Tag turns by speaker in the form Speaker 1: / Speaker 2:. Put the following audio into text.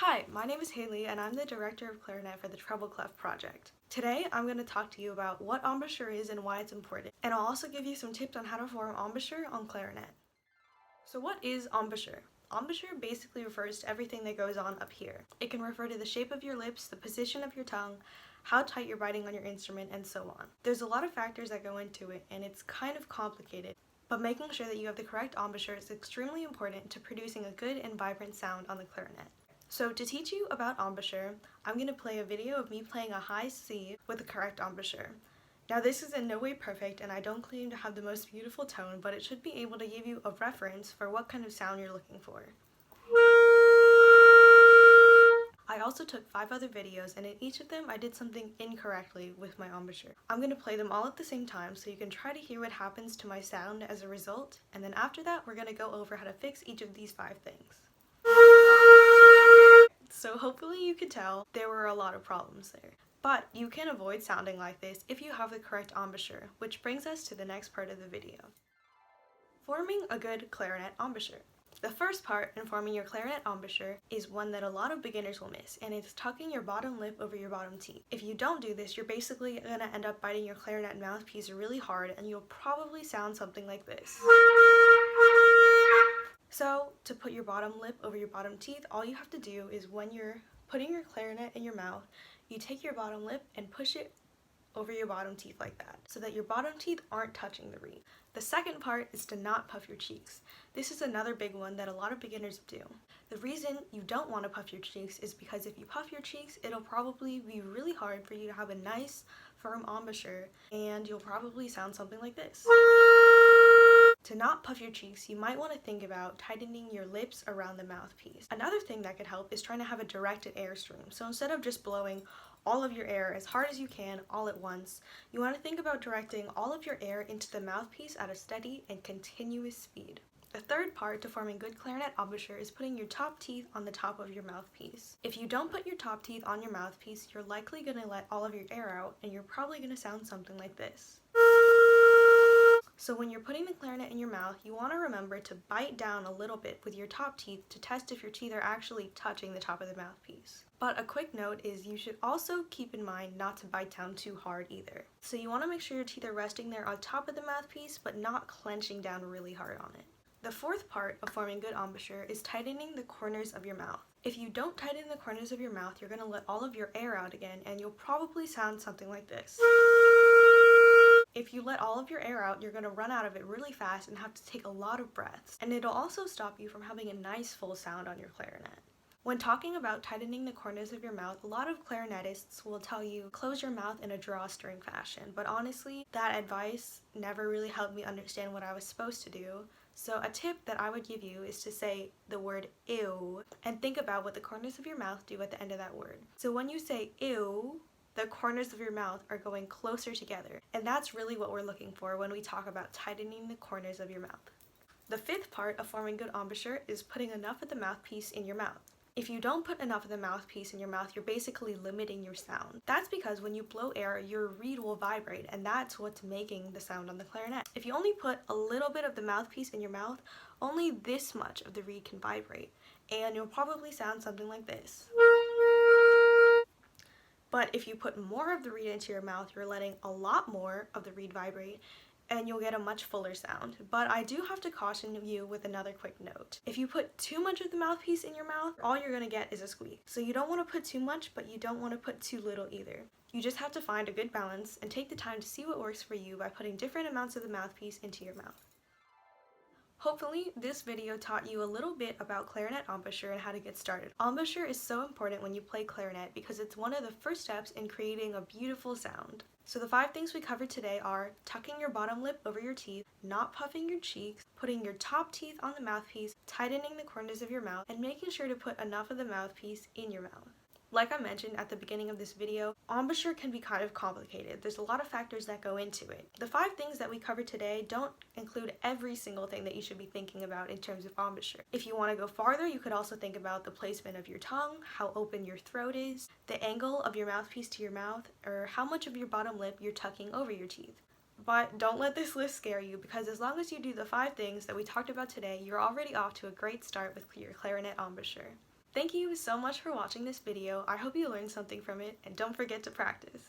Speaker 1: Hi, my name is Haley and I'm the director of Clarinet for the Treble Clef project. Today I'm going to talk to you about what embouchure is and why it's important, and I'll also give you some tips on how to form embouchure on clarinet. So what is embouchure? Embouchure basically refers to everything that goes on up here. It can refer to the shape of your lips, the position of your tongue, how tight you're biting on your instrument, and so on. There's a lot of factors that go into it and it's kind of complicated, but making sure that you have the correct embouchure is extremely important to producing a good and vibrant sound on the clarinet. So to teach you about embouchure, I'm going to play a video of me playing a high C with the correct embouchure. Now this is in no way perfect and I don't claim to have the most beautiful tone, but it should be able to give you a reference for what kind of sound you're looking for. I also took 5 other videos and in each of them I did something incorrectly with my embouchure. I'm going to play them all at the same time so you can try to hear what happens to my sound as a result, and then after that we're going to go over how to fix each of these 5 things. So hopefully you could tell there were a lot of problems there. But you can avoid sounding like this if you have the correct embouchure, which brings us to the next part of the video. Forming a good clarinet embouchure. The first part in forming your clarinet embouchure is one that a lot of beginners will miss, and it's tucking your bottom lip over your bottom teeth. If you don't do this, you're basically going to end up biting your clarinet mouthpiece really hard and you'll probably sound something like this. So, to put your bottom lip over your bottom teeth, all you have to do is when you're putting your clarinet in your mouth, you take your bottom lip and push it over your bottom teeth like that, so that your bottom teeth aren't touching the reed. The second part is to not puff your cheeks. This is another big one that a lot of beginners do. The reason you don't want to puff your cheeks is because if you puff your cheeks, it'll probably be really hard for you to have a nice, firm embouchure, and you'll probably sound something like this. To not puff your cheeks, you might want to think about tightening your lips around the mouthpiece. Another thing that could help is trying to have a directed airstream. So instead of just blowing all of your air as hard as you can all at once, you want to think about directing all of your air into the mouthpiece at a steady and continuous speed. The third part to forming good clarinet embouchure is putting your top teeth on the top of your mouthpiece. If you don't put your top teeth on your mouthpiece, you're likely going to let all of your air out and you're probably going to sound something like this. So when you're putting the clarinet in your mouth, you want to remember to bite down a little bit with your top teeth to test if your teeth are actually touching the top of the mouthpiece. But a quick note is you should also keep in mind not to bite down too hard either. So you want to make sure your teeth are resting there on top of the mouthpiece, but not clenching down really hard on it. The fourth part of forming good embouchure is tightening the corners of your mouth. If you don't tighten the corners of your mouth, you're going to let all of your air out again, and you'll probably sound something like this. If you let all of your air out, you're going to run out of it really fast and have to take a lot of breaths, and it'll also stop you from having a nice full sound on your clarinet. When talking about tightening the corners of your mouth, a lot of clarinetists will tell you close your mouth in a drawstring fashion, but honestly, that advice never really helped me understand what I was supposed to do. So a tip that I would give you is to say the word ew and think about what the corners of your mouth do at the end of that word. So when you say ew, the corners of your mouth are going closer together, and that's really what we're looking for when we talk about tightening the corners of your mouth. The fifth part of forming good embouchure is putting enough of the mouthpiece in your mouth. If you don't put enough of the mouthpiece in your mouth, you're basically limiting your sound. That's because when you blow air, your reed will vibrate, and that's what's making the sound on the clarinet. If you only put a little bit of the mouthpiece in your mouth, only this much of the reed can vibrate, and you'll probably sound something like this. But if you put more of the reed into your mouth, you're letting a lot more of the reed vibrate, and you'll get a much fuller sound. But I do have to caution you with another quick note. If you put too much of the mouthpiece in your mouth, all you're going to get is a squeak. So you don't want to put too much, but you don't want to put too little either. You just have to find a good balance and take the time to see what works for you by putting different amounts of the mouthpiece into your mouth. Hopefully, this video taught you a little bit about clarinet embouchure and how to get started. Embouchure is so important when you play clarinet because it's one of the first steps in creating a beautiful sound. So the 5 things we covered today are tucking your bottom lip over your teeth, not puffing your cheeks, putting your top teeth on the mouthpiece, tightening the corners of your mouth, and making sure to put enough of the mouthpiece in your mouth. Like I mentioned at the beginning of this video, embouchure can be kind of complicated. There's a lot of factors that go into it. The 5 things that we covered today don't include every single thing that you should be thinking about in terms of embouchure. If you want to go farther, you could also think about the placement of your tongue, how open your throat is, the angle of your mouthpiece to your mouth, or how much of your bottom lip you're tucking over your teeth. But don't let this list scare you, because as long as you do the 5 things that we talked about today, you're already off to a great start with your clarinet embouchure. Thank you so much for watching this video. I hope you learned something from it, and don't forget to practice.